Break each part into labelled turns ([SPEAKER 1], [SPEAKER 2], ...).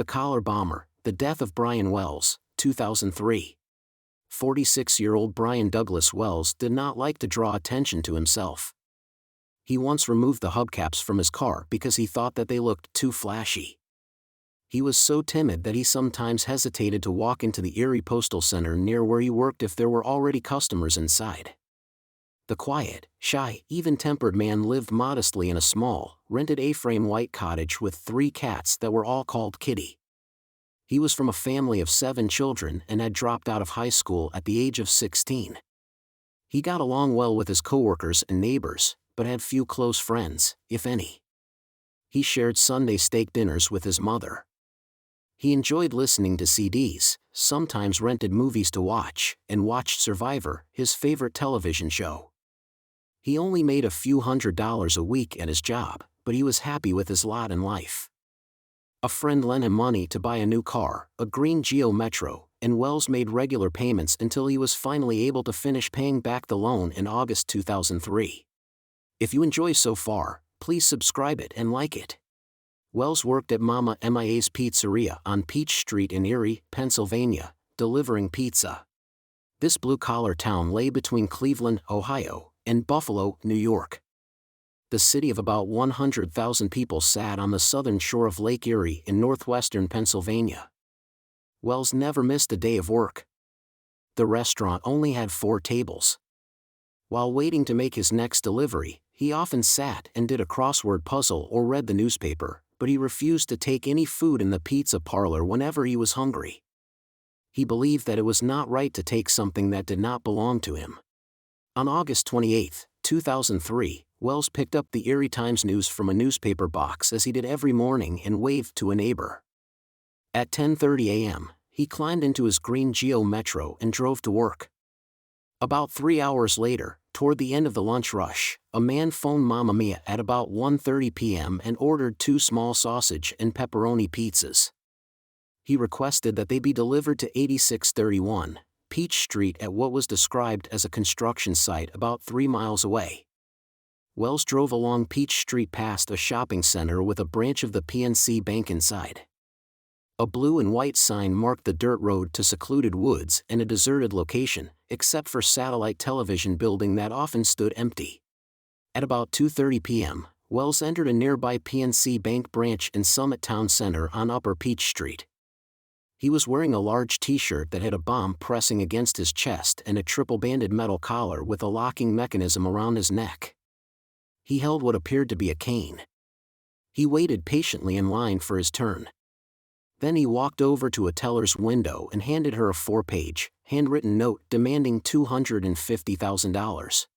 [SPEAKER 1] The Collar Bomber, The Death of Brian Wells, 2003. 46-year-old Brian Douglas Wells did not like to draw attention to himself. He once removed the hubcaps from his car because he thought that they looked too flashy. He was so timid that he sometimes hesitated to walk into the Erie Postal Center near where he worked if there were already customers inside. The quiet, shy, even-tempered man lived modestly in a small, rented A-frame white cottage with 3 cats that were all called Kitty. He was from a family of 7 children and had dropped out of high school at the age of 16. He got along well with his coworkers and neighbors, but had few close friends, if any. He shared Sunday steak dinners with his mother. He enjoyed listening to CDs, sometimes rented movies to watch, and watched Survivor, his favorite television show. He only made a few $100s a week at his job, but he was happy with his lot in life. A friend lent him money to buy a new car, a green Geo Metro, and Wells made regular payments until he was finally able to finish paying back the loan in August 2003. If you enjoy so far, please subscribe it and like it. Wells worked at Mama Mia's Pizzeria on Peach Street in Erie, Pennsylvania, delivering pizza. This blue-collar town lay between Cleveland, Ohio, and Buffalo, New York. The city of about 100,000 people sat on the southern shore of Lake Erie in northwestern Pennsylvania. Wells never missed a day of work. The restaurant only had 4 tables. While waiting to make his next delivery, he often sat and did a crossword puzzle or read the newspaper, but he refused to take any food in the pizza parlor whenever he was hungry. He believed that it was not right to take something that did not belong to him. On August 28, 2003, Wells picked up the Erie Times News from a newspaper box as he did every morning and waved to a neighbor. At 10:30 a.m., he climbed into his green Geo Metro and drove to work. About 3 hours later, toward the end of the lunch rush, a man phoned Mama Mia at about 1:30 p.m. and ordered 2 small sausage and pepperoni pizzas. He requested that they be delivered to 8631 Peach Street at what was described as a construction site about 3 miles away. Wells drove along Peach Street past a shopping center with a branch of the PNC Bank inside. A blue and white sign marked the dirt road to secluded woods and a deserted location, except for satellite television building that often stood empty. At about 2:30 p.m., Wells entered a nearby PNC Bank branch in Summit Town Center on Upper Peach Street. He was wearing a large t-shirt that had a bomb pressing against his chest and a triple-banded metal collar with a locking mechanism around his neck. He held what appeared to be a cane. He waited patiently in line for his turn. Then he walked over to a teller's window and handed her a 4-page, handwritten note demanding $250,000.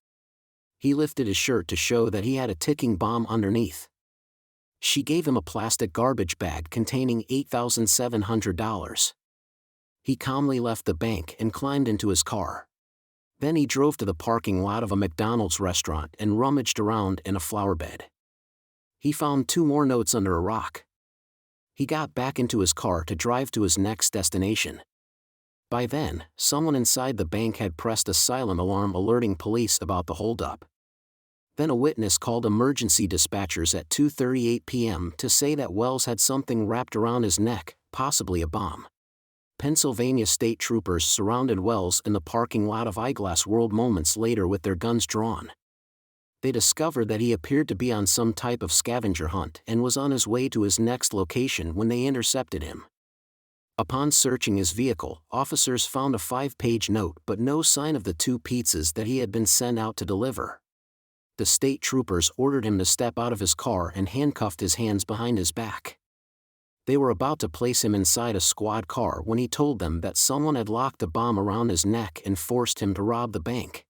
[SPEAKER 1] He lifted his shirt to show that he had a ticking bomb underneath. She gave him a plastic garbage bag containing $8,700. He calmly left the bank and climbed into his car. Then he drove to the parking lot of a McDonald's restaurant and rummaged around in a flower bed. He found 2 more notes under a rock. He got back into his car to drive to his next destination. By then, someone inside the bank had pressed a silent alarm alerting police about the holdup. Then a witness called emergency dispatchers at 2:38 p.m. to say that Wells had something wrapped around his neck, possibly a bomb. Pennsylvania state troopers surrounded Wells in the parking lot of Eyeglass World moments later with their guns drawn. They discovered that he appeared to be on some type of scavenger hunt and was on his way to his next location when they intercepted him. Upon searching his vehicle, officers found a 5-page note but no sign of the 2 pizzas that he had been sent out to deliver. The state troopers ordered him to step out of his car and handcuffed his hands behind his back. They were about to place him inside a squad car when he told them that someone had locked a bomb around his neck and forced him to rob the bank.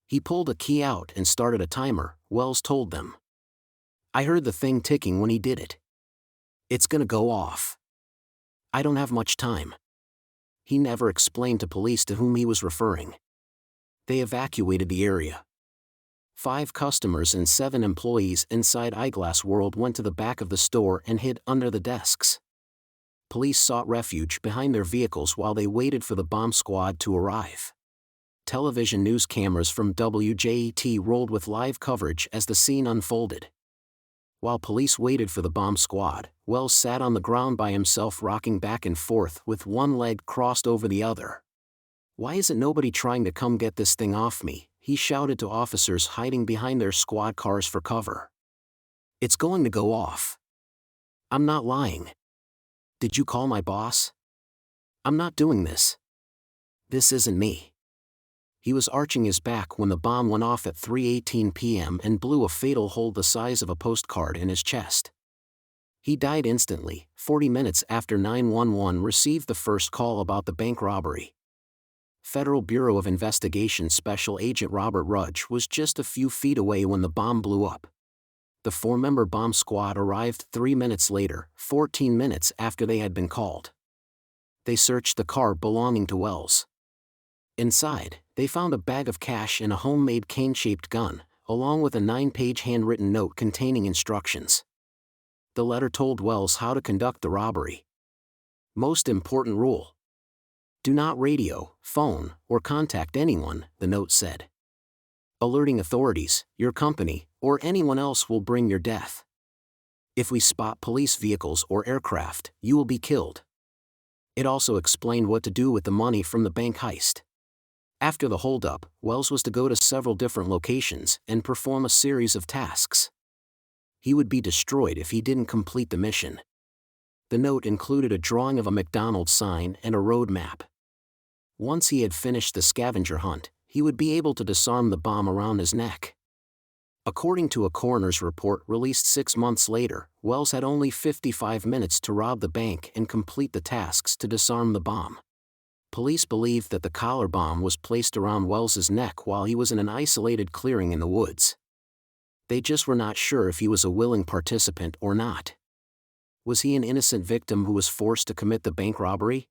[SPEAKER 1] He pulled a key out and started a timer, Wells told them. "I heard the thing ticking when he did it. It's gonna go off. I don't have much time." He never explained to police to whom he was referring. They evacuated the area. 5 customers and 7 employees inside Eyeglass World went to the back of the store and hid under the desks. Police sought refuge behind their vehicles while they waited for the bomb squad to arrive. Television news cameras from WJET rolled with live coverage as the scene unfolded. While police waited for the bomb squad, Wells sat on the ground by himself, rocking back and forth with one leg crossed over the other. "Why isn't nobody trying to come get this thing off me?" he shouted to officers hiding behind their squad cars for cover. "It's going to go off. I'm not lying. Did you call my boss? I'm not doing this. This isn't me." He was arching his back when the bomb went off at 3:18 p.m. and blew a fatal hole the size of a postcard in his chest. He died instantly, 40 minutes after 911 received the first call about the bank robbery. Federal Bureau of Investigation Special Agent Robert Rudge was just a few feet away when the bomb blew up. The 4-member bomb squad arrived 3 minutes later, 14 minutes after they had been called. They searched the car belonging to Wells. Inside, they found a bag of cash and a homemade cane-shaped gun, along with a 9-page handwritten note containing instructions. The letter told Wells how to conduct the robbery. Most important rule: do not radio, phone, or contact anyone, the note said. Alerting authorities, your company, or anyone else will bring your death. If we spot police vehicles or aircraft, you will be killed. It also explained what to do with the money from the bank heist. After the holdup, Wells was to go to several different locations and perform a series of tasks. He would be destroyed if he didn't complete the mission. The note included a drawing of a McDonald's sign and a road map. Once he had finished the scavenger hunt, he would be able to disarm the bomb around his neck. According to a coroner's report released 6 months later, Wells had only 55 minutes to rob the bank and complete the tasks to disarm the bomb. Police believed that the collar bomb was placed around Wells's neck while he was in an isolated clearing in the woods. They just were not sure if he was a willing participant or not. Was he an innocent victim who was forced to commit the bank robbery?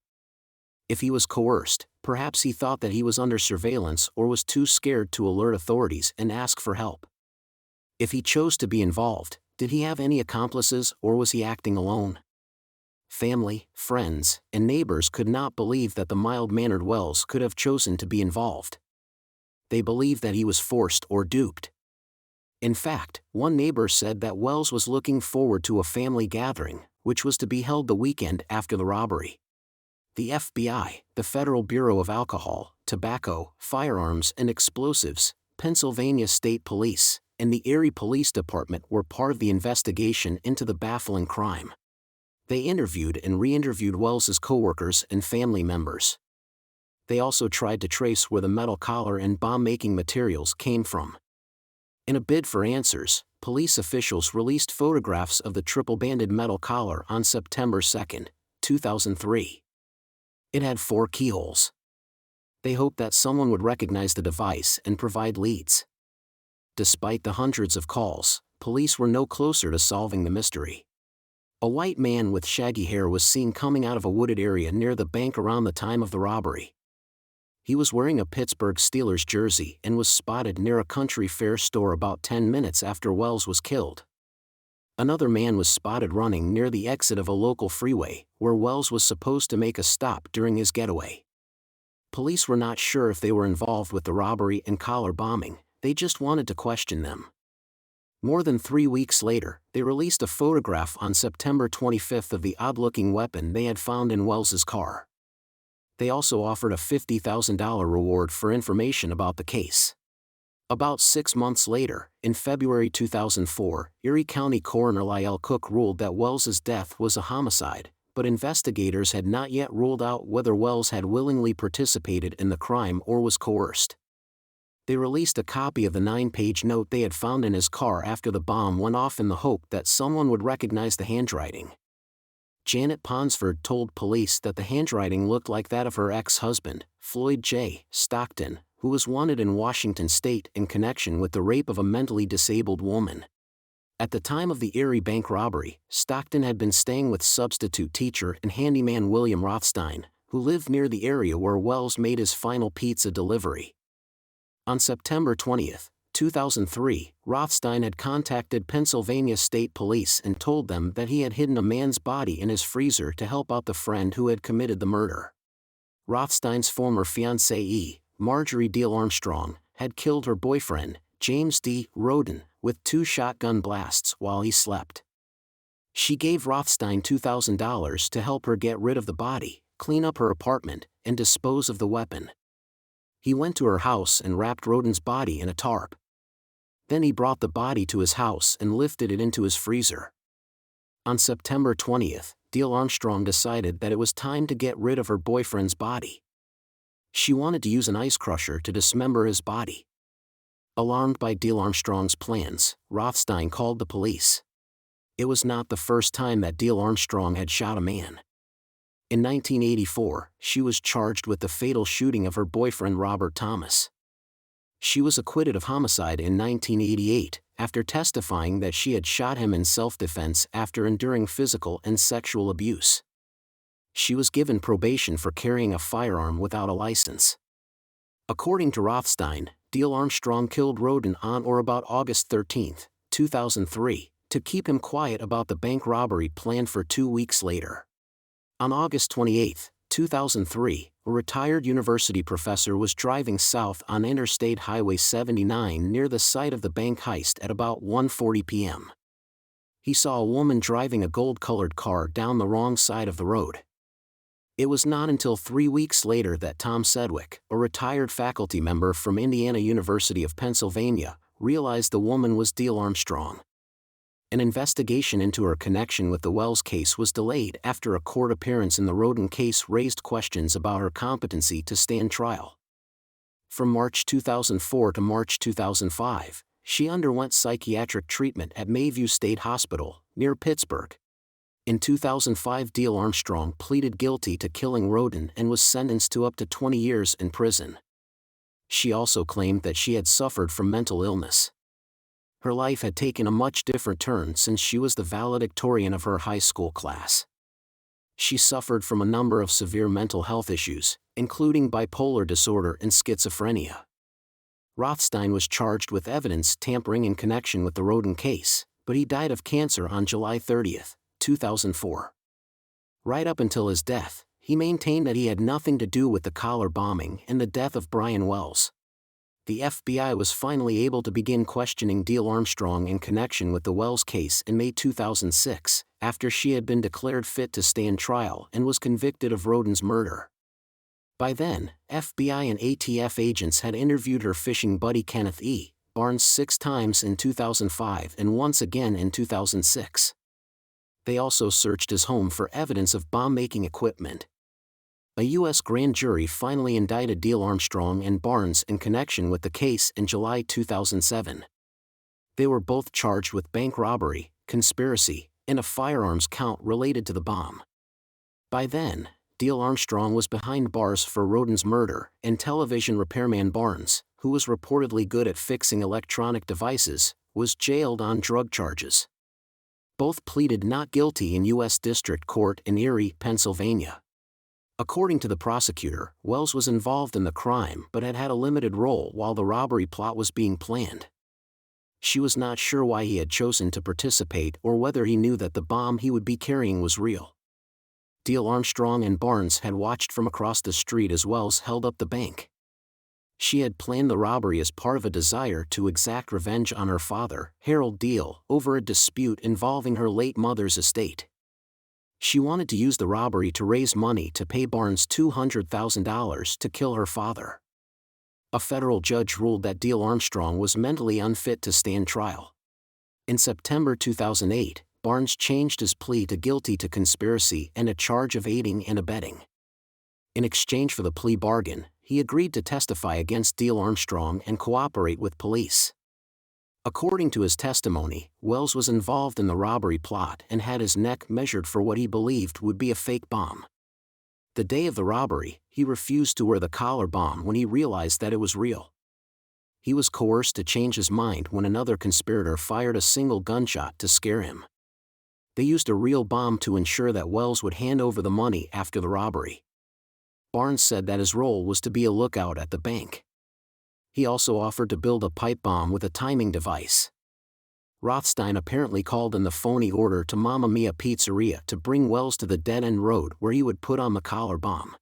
[SPEAKER 1] If he was coerced, perhaps he thought that he was under surveillance or was too scared to alert authorities and ask for help. If he chose to be involved, did he have any accomplices or was he acting alone? Family, friends, and neighbors could not believe that the mild-mannered Wells could have chosen to be involved. They believed that he was forced or duped. In fact, one neighbor said that Wells was looking forward to a family gathering, which was to be held the weekend after the robbery. The FBI, the Federal Bureau of Alcohol, Tobacco, Firearms and Explosives, Pennsylvania State Police, and the Erie Police Department were part of the investigation into the baffling crime. They interviewed and re-interviewed Wells's coworkers and family members. They also tried to trace where the metal collar and bomb-making materials came from. In a bid for answers, police officials released photographs of the triple-banded metal collar on September 2, 2003. It had 4 keyholes. They hoped that someone would recognize the device and provide leads. Despite the hundreds of calls, police were no closer to solving the mystery. A white man with shaggy hair was seen coming out of a wooded area near the bank around the time of the robbery. He was wearing a Pittsburgh Steelers jersey and was spotted near a country fair store about 10 minutes after Wells was killed. Another man was spotted running near the exit of a local freeway, where Wells was supposed to make a stop during his getaway. Police were not sure if they were involved with the robbery and collar bombing, they just wanted to question them. More than 3 weeks later, they released a photograph on September 25 of the odd-looking weapon they had found in Wells's car. They also offered a $50,000 reward for information about the case. About 6 months later, in February 2004, Erie County Coroner Lyle Cook ruled that Wells's death was a homicide, but investigators had not yet ruled out whether Wells had willingly participated in the crime or was coerced. They released a copy of the 9-page note they had found in his car after the bomb went off in the hope that someone would recognize the handwriting. Janet Ponsford told police that the handwriting looked like that of her ex-husband, Floyd J. Stockton, who was wanted in Washington state in connection with the rape of a mentally disabled woman. At the time of the Erie bank robbery, Stockton had been staying with substitute teacher and handyman William Rothstein, who lived near the area where Wells made his final pizza delivery. On September 20, 2003, Rothstein had contacted Pennsylvania State Police and told them that he had hidden a man's body in his freezer to help out the friend who had committed the murder. Rothstein's former fiancée, Marjorie Deal Armstrong, had killed her boyfriend, James D. Roden, with 2 shotgun blasts while he slept. She gave Rothstein $2,000 to help her get rid of the body, clean up her apartment, and dispose of the weapon. He went to her house and wrapped Roden's body in a tarp. Then he brought the body to his house and lifted it into his freezer. On September 20th, Diehl Armstrong decided that it was time to get rid of her boyfriend's body. She wanted to use an ice crusher to dismember his body. Alarmed by Diehl Armstrong's plans, Rothstein called the police. It was not the first time that Diehl Armstrong had shot a man. In 1984, she was charged with the fatal shooting of her boyfriend Robert Thomas. She was acquitted of homicide in 1988, after testifying that she had shot him in self-defense after enduring physical and sexual abuse. She was given probation for carrying a firearm without a license. According to Rothstein, Diehl Armstrong killed Roden on or about August 13, 2003, to keep him quiet about the bank robbery planned for 2 weeks later. On August 28, 2003, a retired university professor was driving south on Interstate Highway 79 near the site of the bank heist at about 1:40 p.m. He saw a woman driving a gold-colored car down the wrong side of the road. It was not until 3 weeks later that Tom Sedgwick, a retired faculty member from Indiana University of Pennsylvania, realized the woman was Diehl Armstrong. An investigation into her connection with the Wells case was delayed after a court appearance in the Roden case raised questions about her competency to stand trial. From March 2004 to March 2005, she underwent psychiatric treatment at Mayview State Hospital, near Pittsburgh. In 2005, Diehl Armstrong pleaded guilty to killing Roden and was sentenced to up to 20 years in prison. She also claimed that she had suffered from mental illness. Her life had taken a much different turn since she was the valedictorian of her high school class. She suffered from a number of severe mental health issues, including bipolar disorder and schizophrenia. Rothstein was charged with evidence tampering in connection with the Roden case, but he died of cancer on July 30, 2004. Right up until his death, he maintained that he had nothing to do with the collar bombing and the death of Brian Wells. The FBI was finally able to begin questioning Diehl Armstrong in connection with the Wells case in May 2006, after she had been declared fit to stand trial and was convicted of Roden's murder. By then, FBI and ATF agents had interviewed her fishing buddy Kenneth E. Barnes 6 times in 2005 and once again in 2006. They also searched his home for evidence of bomb-making equipment. A U.S. grand jury finally indicted Diehl Armstrong and Barnes in connection with the case in July 2007. They were both charged with bank robbery, conspiracy, and a firearms count related to the bomb. By then, Diehl Armstrong was behind bars for Roden's murder, and television repairman Barnes, who was reportedly good at fixing electronic devices, was jailed on drug charges. Both pleaded not guilty in U.S. District Court in Erie, Pennsylvania. According to the prosecutor, Wells was involved in the crime but had had a limited role while the robbery plot was being planned. She was not sure why he had chosen to participate or whether he knew that the bomb he would be carrying was real. Diehl Armstrong and Barnes had watched from across the street as Wells held up the bank. She had planned the robbery as part of a desire to exact revenge on her father, Harold Diehl, over a dispute involving her late mother's estate. She wanted to use the robbery to raise money to pay Barnes $200,000 to kill her father. A federal judge ruled that Diehl Armstrong was mentally unfit to stand trial. In September 2008, Barnes changed his plea to guilty to conspiracy and a charge of aiding and abetting. In exchange for the plea bargain, he agreed to testify against Diehl Armstrong and cooperate with police. According to his testimony, Wells was involved in the robbery plot and had his neck measured for what he believed would be a fake bomb. The day of the robbery, he refused to wear the collar bomb when he realized that it was real. He was coerced to change his mind when another conspirator fired a single gunshot to scare him. They used a real bomb to ensure that Wells would hand over the money after the robbery. Barnes said that his role was to be a lookout at the bank. He also offered to build a pipe bomb with a timing device. Rothstein apparently called in the phony order to Mamma Mia Pizzeria to bring Wells to the dead-end road where he would put on the collar bomb.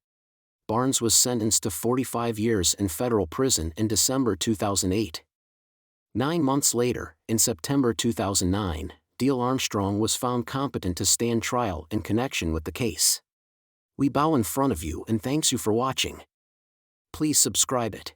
[SPEAKER 1] Barnes was sentenced to 45 years in federal prison in December 2008. 9 months later, in September 2009, Diehl Armstrong was found competent to stand trial in connection with the case. We bow in front of you and thanks you for watching. Please subscribe it.